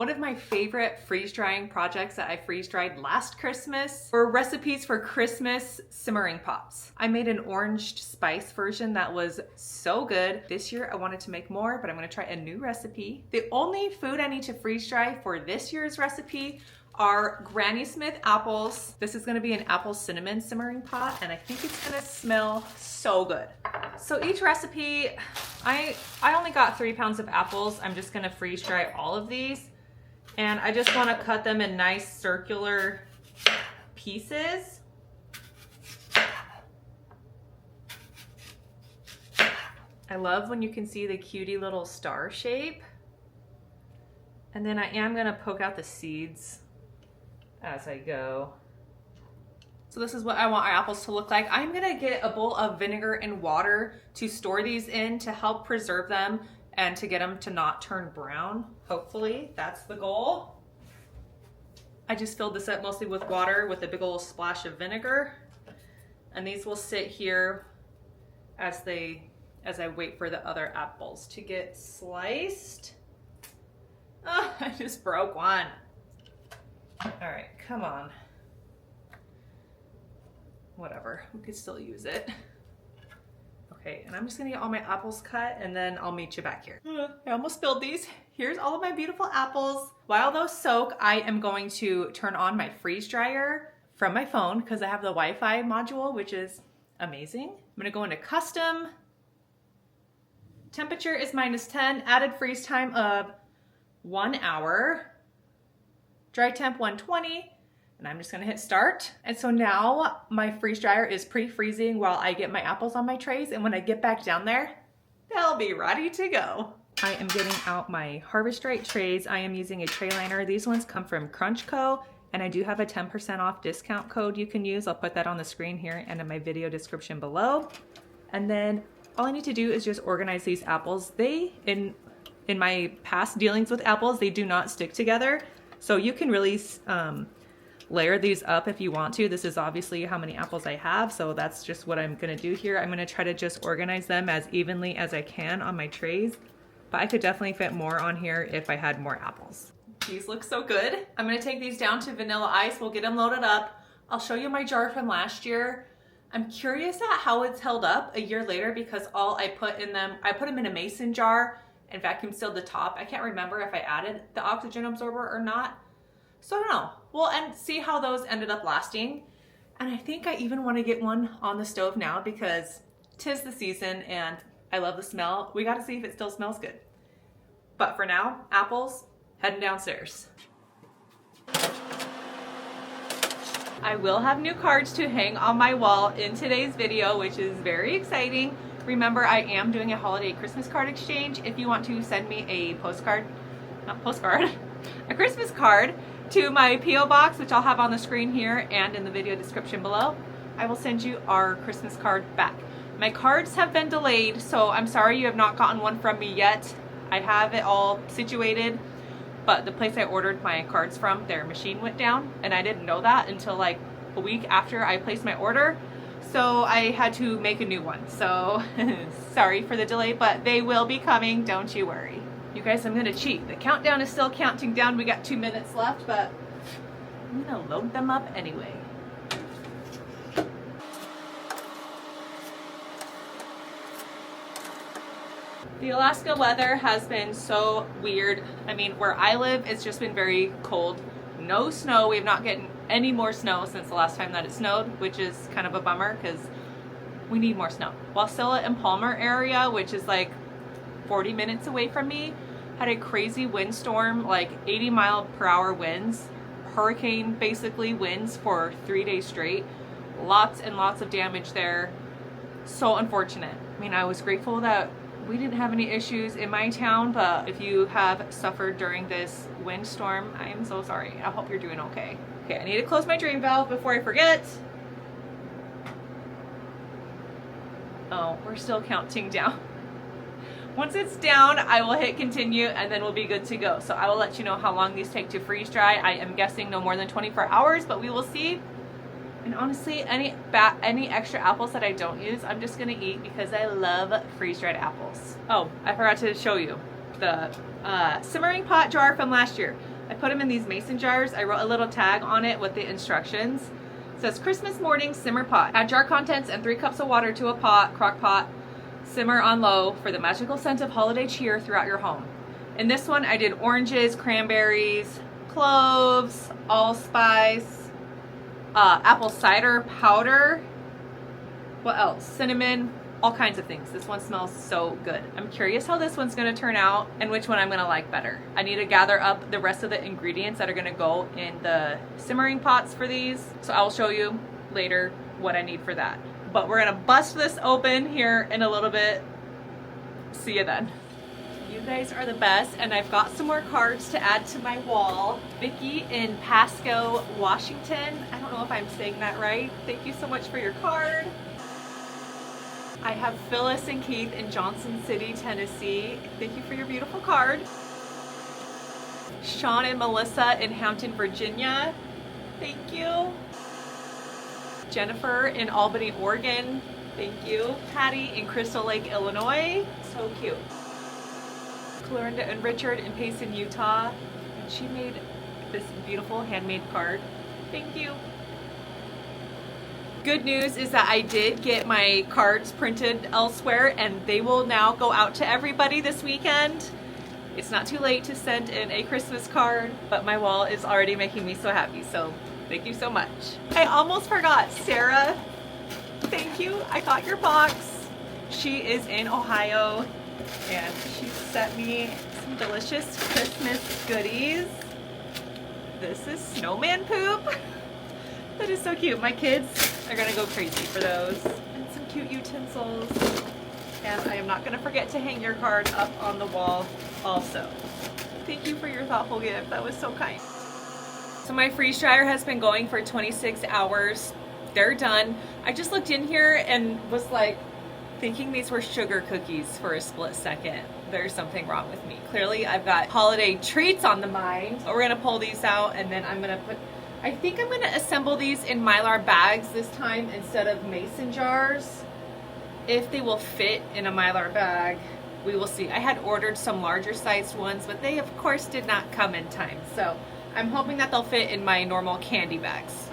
One of my favorite freeze drying projects that I freeze dried last Christmas were recipes for Christmas simmering pots. I made an orange spice version that was so good. This year I wanted to make more, but I'm gonna try a new recipe. The only food I need to freeze dry for this year's recipe are Granny Smith apples. This is gonna be an apple cinnamon simmering pot, and I think it's gonna smell so good. So each recipe, I only got 3 pounds of apples. I'm just gonna freeze dry all of these. And I just want to cut them in nice circular pieces. I love when you can see the cutie little star shape. And then I am going to poke out the seeds as I go. So this is what I want our apples to look like. I'm going to get a bowl of vinegar and water to store these in to help preserve them and to get them to not turn brown. Hopefully, that's the goal. I just filled this up mostly with water with a big old splash of vinegar. And these will sit here as I wait for the other apples to get sliced. Oh, I just broke one. All right, come on. Whatever, we could still use it. Okay, and I'm just gonna get all my apples cut and then I'll meet you back here. I almost spilled these. Here's all of my beautiful apples. While those soak, I am going to turn on my freeze dryer from my phone because I have the Wi-Fi module, which is amazing. I'm gonna go into custom. Temperature is -10, added freeze time of 1 hour. Dry temp 120. And I'm just gonna hit start. And so now my freeze dryer is pre-freezing while I get my apples on my trays. And when I get back down there, they'll be ready to go. I am getting out my Harvest Right trays. I am using a tray liner. These ones come from Crunch Co. And I do have a 10% off discount code you can use. I'll put that on the screen here and in my video description below. And then all I need to do is just organize these apples. They, in my past dealings with apples, they do not stick together. So you can really, layer these up if you want to. This is obviously how many apples I have, so that's just what I'm gonna do here. I'm gonna try to just organize them as evenly as I can on my trays, but I could definitely fit more on here if I had more apples. These look so good. I'm gonna take these down to vanilla ice. We'll get them loaded up. I'll show you my jar from last year. I'm curious at how it's held up a year later because all I put them in a mason jar and vacuum sealed the top. I can't remember if I added the oxygen absorber or not. So I don't know. We'll see how those ended up lasting. And I think I even want to get one on the stove now because 'tis the season and I love the smell. We got to see if it still smells good. But for now, apples, heading downstairs. I will have new cards to hang on my wall in today's video, which is very exciting. Remember, I am doing a holiday Christmas card exchange. If you want to send me a a Christmas card to my P.O. box, which I'll have on the screen here and in the video description below, I will send you our Christmas card back. My cards have been delayed, so I'm sorry you have not gotten one from me yet. I have it all situated, but the place I ordered my cards from, their machine went down, and I didn't know that until like a week after I placed my order. So I had to make a new one. So sorry for the delay, but they will be coming, don't you worry. You guys, I'm gonna cheat. The countdown is still counting down. We got 2 minutes left, but I'm gonna load them up anyway. The Alaska weather has been so weird. I mean, where I live, it's just been very cold. No snow. We have not gotten any more snow since the last time that it snowed, which is kind of a bummer because we need more snow. Wasilla and Palmer area, which is like 40 minutes away from me, had a crazy windstorm, like 80-mile-per-hour winds, hurricane basically winds for 3 days straight. Lots and lots of damage there. So unfortunate. I mean, I was grateful that we didn't have any issues in my town, but if you have suffered during this windstorm, I am so sorry. I hope you're doing okay. Okay, I need to close my drain valve before I forget. Oh, we're still counting down. Once it's down, I will hit continue and then we'll be good to go. So I will let you know how long these take to freeze dry. I am guessing no more than 24 hours, but we will see. And honestly, any extra apples that I don't use, I'm just gonna eat because I love freeze-dried apples. Oh, I forgot to show you the simmering pot jar from last year. I put them in these mason jars. I wrote a little tag on it with the instructions. It says Christmas morning simmer pot. Add jar contents and 3 cups of water to a pot, crock pot. Simmer on low for the magical scent of holiday cheer throughout your home. In this one, I did oranges, cranberries, cloves, allspice, apple cider powder. What else? Cinnamon, all kinds of things. This one smells so good. I'm curious how this one's gonna turn out and which one I'm gonna like better. I need to gather up the rest of the ingredients that are gonna go in the simmering pots for these. So I'll show you later what I need for that. But we're gonna bust this open here in a little bit. See you then. You guys are the best, and I've got some more cards to add to my wall. Vicky in Pasco, Washington. I don't know if I'm saying that right. Thank you so much for your card. I have Phyllis and Keith in Johnson City, Tennessee. Thank you for your beautiful card. Sean and Melissa in Hampton, Virginia. Thank you. Jennifer in Albany, Oregon. Thank you. Patty in Crystal Lake, Illinois. So cute. Clorinda and Richard in Payson, Utah. And she made this beautiful handmade card. Thank you. Good news is that I did get my cards printed elsewhere, and they will now go out to everybody this weekend. It's not too late to send in a Christmas card, but my wall is already making me so happy, so thank you so much. I almost forgot, Sarah, thank you. I got your box. She is in Ohio, and she sent me some delicious Christmas goodies. This is snowman poop. That is so cute. My kids are gonna go crazy for those. And some cute utensils. And I am not gonna forget to hang your card up on the wall also. Thank you for your thoughtful gift. That was so kind. So my freeze dryer has been going for 26 hours. They're done. I just looked in here and was like thinking these were sugar cookies for a split second. There's something wrong with me. Clearly I've got holiday treats on the mind. But we're gonna pull these out, and then I think I'm gonna assemble these in Mylar bags this time instead of mason jars. If they will fit in a Mylar bag, we will see. I had ordered some larger sized ones, but they of course did not come in time. So I'm hoping that they'll fit in my normal candy bags.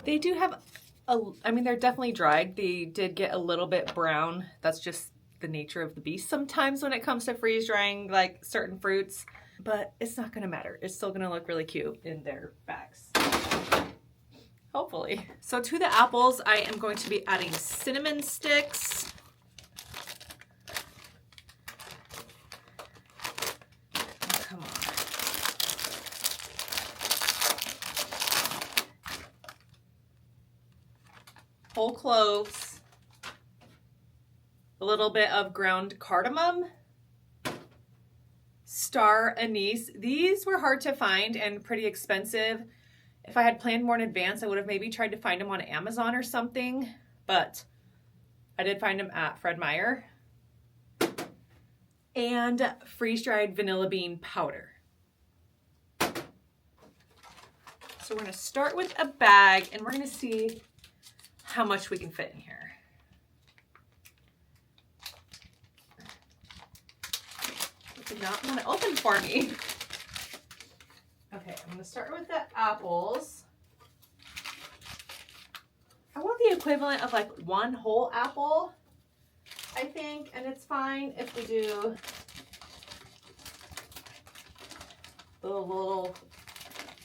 They do have I mean, they're definitely dried. They did get a little bit brown. That's just the nature of the beast sometimes when it comes to freeze drying like certain fruits, but it's not gonna matter. It's still gonna look really cute in their bags, hopefully. So to the apples, I am going to be adding cinnamon sticks. Oh, come on. Whole cloves. A little bit of ground cardamom, star anise. These were hard to find and pretty expensive. If I had planned more in advance, I would have maybe tried to find them on Amazon or something, but I did find them at Fred Meyer. And freeze-dried vanilla bean powder. So we're gonna start with a bag, and we're gonna see how much we can fit in here. Did not want to open for me. Okay, I'm gonna start with the apples. I want the equivalent of like one whole apple, I think, and it's fine if we do the little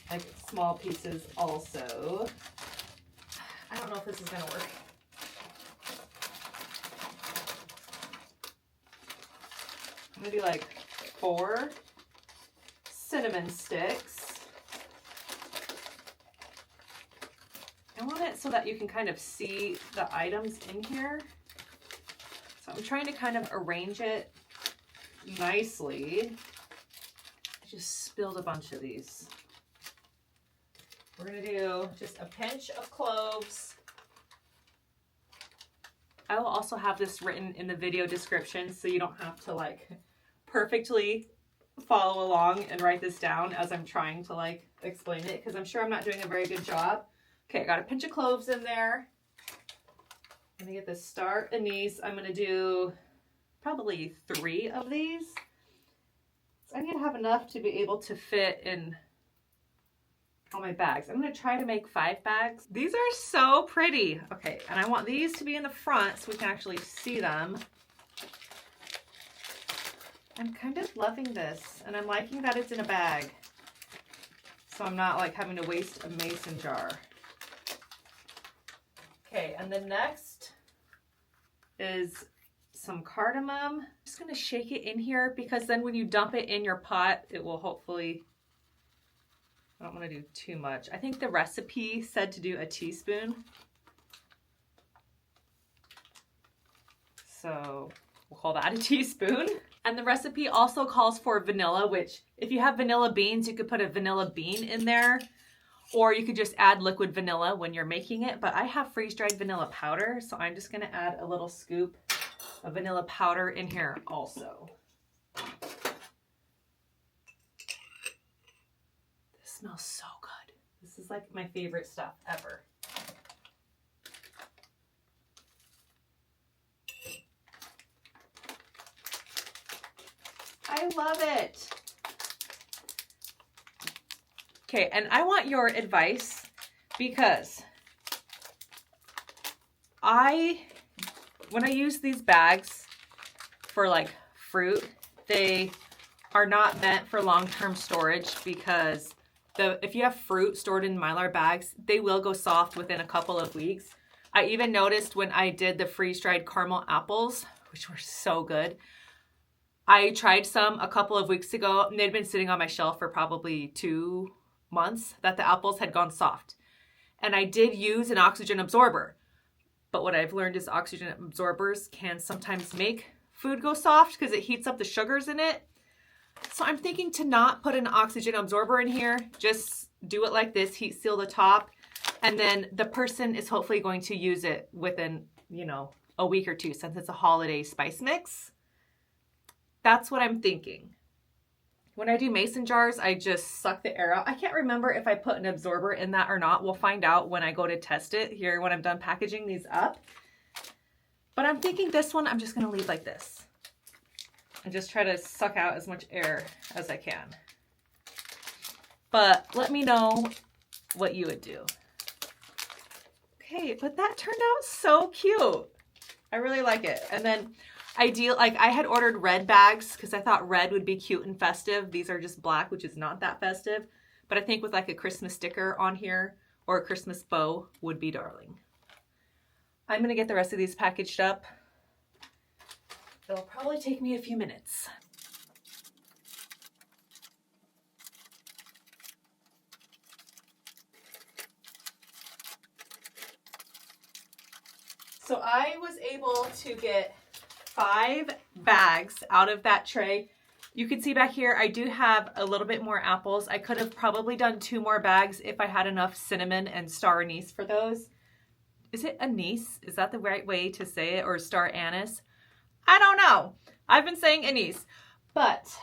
like small pieces also. I don't know if this is gonna work. I'm gonna do like 4 cinnamon sticks. I want it so that you can kind of see the items in here. So I'm trying to kind of arrange it nicely. I just spilled a bunch of these. We're gonna do just a pinch of cloves. I will also have this written in the video description so you don't have to like perfectly follow along and write this down as I'm trying to like explain it, because I'm sure I'm not doing a very good job. Okay, I got a pinch of cloves in there. I'm gonna get this star anise. I'm gonna do probably 3 of these. So I need to have enough to be able to fit in all my bags. I'm going to try to make 5 bags. These are so pretty. Okay, and I want these to be in the front so we can actually see them. I'm kind of loving this, and I'm liking that it's in a bag. So I'm not like having to waste a mason jar. Okay, and then next is some cardamom. I'm just gonna shake it in here because then when you dump it in your pot, it will hopefully, I don't wanna do too much. I think the recipe said to do a teaspoon. So we'll call that a teaspoon. And the recipe also calls for vanilla, which if you have vanilla beans, you could put a vanilla bean in there, or you could just add liquid vanilla when you're making it. But I have freeze-dried vanilla powder, so I'm just gonna add a little scoop of vanilla powder in here also. This smells so good. This is like my favorite stuff ever. I love it. Okay, and I want your advice because when I use these bags for like fruit, they are not meant for long-term storage because if you have fruit stored in Mylar bags, they will go soft within a couple of weeks. I even noticed when I did the freeze-dried caramel apples, which were so good, I tried some a couple of weeks ago and they'd been sitting on my shelf for probably 2 months that the apples had gone soft. And I did use an oxygen absorber. But what I've learned is oxygen absorbers can sometimes make food go soft because it heats up the sugars in it. So I'm thinking to not put an oxygen absorber in here, just do it like this, heat seal the top, and then the person is hopefully going to use it within, a week or 2 since it's a holiday spice mix. That's what I'm thinking. When I do mason jars, I just suck the air out. I can't remember if I put an absorber in that or not. We'll find out when I go to test it here when I'm done packaging these up. But I'm thinking this one, I'm just gonna leave like this. And just try to suck out as much air as I can. But let me know what you would do. Okay, but that turned out so cute. I really like it. And then I had ordered red bags because I thought red would be cute and festive. These are just black, which is not that festive. But I think with like a Christmas sticker on here or a Christmas bow would be darling. I'm gonna get the rest of these packaged up. It'll probably take me a few minutes. So I was able to get 5 bags out of that tray. You can see back here, I do have a little bit more apples. I could have probably done 2 more bags if I had enough cinnamon and star anise for those. Is it anise? Is that the right way to say it? Or star anise? I don't know. I've been saying anise, but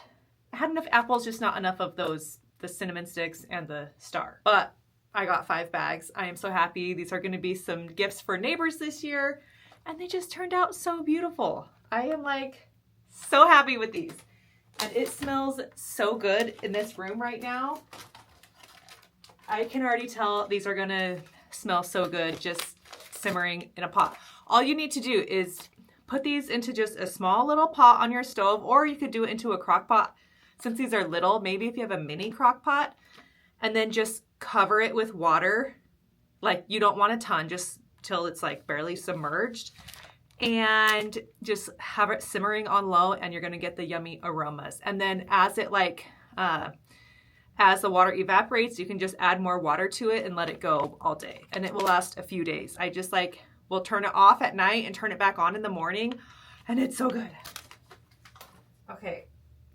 I had enough apples, just not enough of those, the cinnamon sticks and the star. But I got 5 bags. I am so happy. These are going to be some gifts for neighbors this year, and they just turned out so beautiful. I am like so happy with these. And it smells so good in this room right now. I can already tell these are gonna smell so good just simmering in a pot. All you need to do is put these into just a small little pot on your stove, or you could do it into a crock pot. Since these are little, maybe if you have a mini crock pot, and then just cover it with water. Like you don't want a ton, just till it's like barely submerged. And just have it simmering on low and you're gonna get the yummy aromas. And then as it as the water evaporates, you can just add more water to it and let it go all day. And it will last a few days. I just will turn it off at night and turn it back on in the morning. And it's so good. Okay,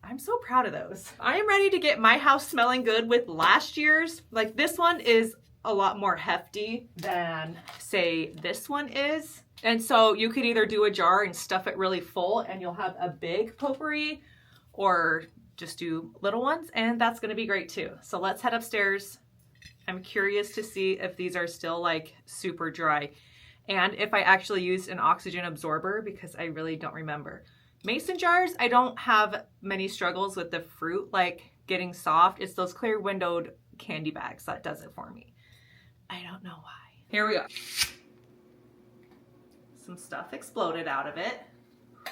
I'm so proud of those. I am ready to get my house smelling good with last year's. Like this one is a lot more hefty than say this one is. And so you could either do a jar and stuff it really full and you'll have a big potpourri, or just do little ones, and that's gonna be great too. So let's head upstairs. I'm curious to see if these are still like super dry and if I actually used an oxygen absorber because I really don't remember. Mason jars, I don't have many struggles with the fruit like getting soft. It's those clear windowed candy bags that does it for me. I don't know why. Here we go. Some stuff exploded out of it. You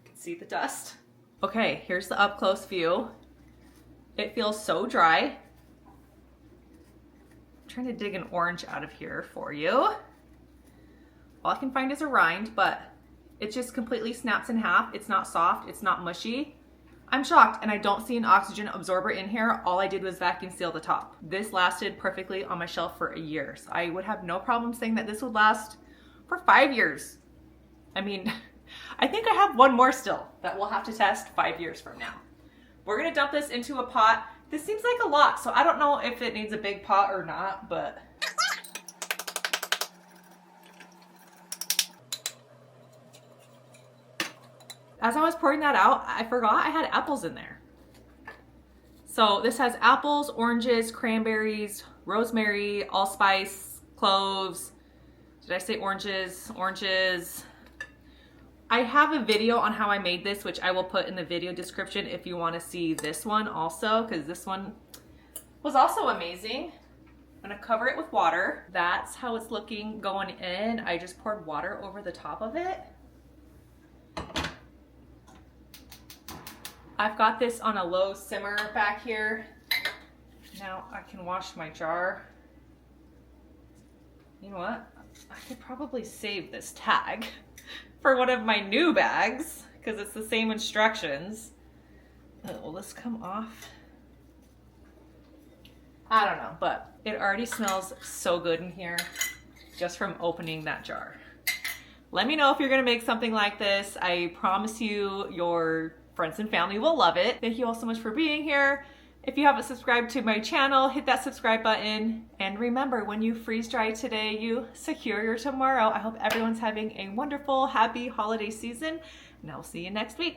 can see the dust. Okay, here's the up close view. It feels so dry. I'm trying to dig an orange out of here for you. All I can find is a rind, but it just completely snaps in half. It's not soft, it's not mushy. I'm shocked, and I don't see an oxygen absorber in here. All I did was vacuum seal the top. This lasted perfectly on my shelf for a year, so I would have no problem saying that this would last for 5 years. I mean, I think I have one more still that we'll have to test 5 years from now. We're gonna dump this into a pot. This seems like a lot, so I don't know if it needs a big pot or not, but. As I was pouring that out, I forgot I had apples in there. So this has apples, oranges, cranberries, rosemary, allspice, cloves. Did I say oranges? Oranges. I have a video on how I made this, which I will put in the video description if you want to see this one also, because this one was also amazing. I'm gonna cover it with water. That's how it's looking going in. I just poured water over the top of it. I've got this on a low simmer back here. Now I can wash my jar. You know what? I could probably save this tag for one of my new bags because it's the same instructions. Will this come off? I don't know, but it already smells so good in here just from opening that jar. Let me know if you're gonna make something like this. I promise you your friends and family will love it. Thank you all so much for being here. If you haven't subscribed to my channel, hit that subscribe button. And remember, when you freeze dry today, you secure your tomorrow. I hope everyone's having a wonderful, happy holiday season, and I'll see you next week.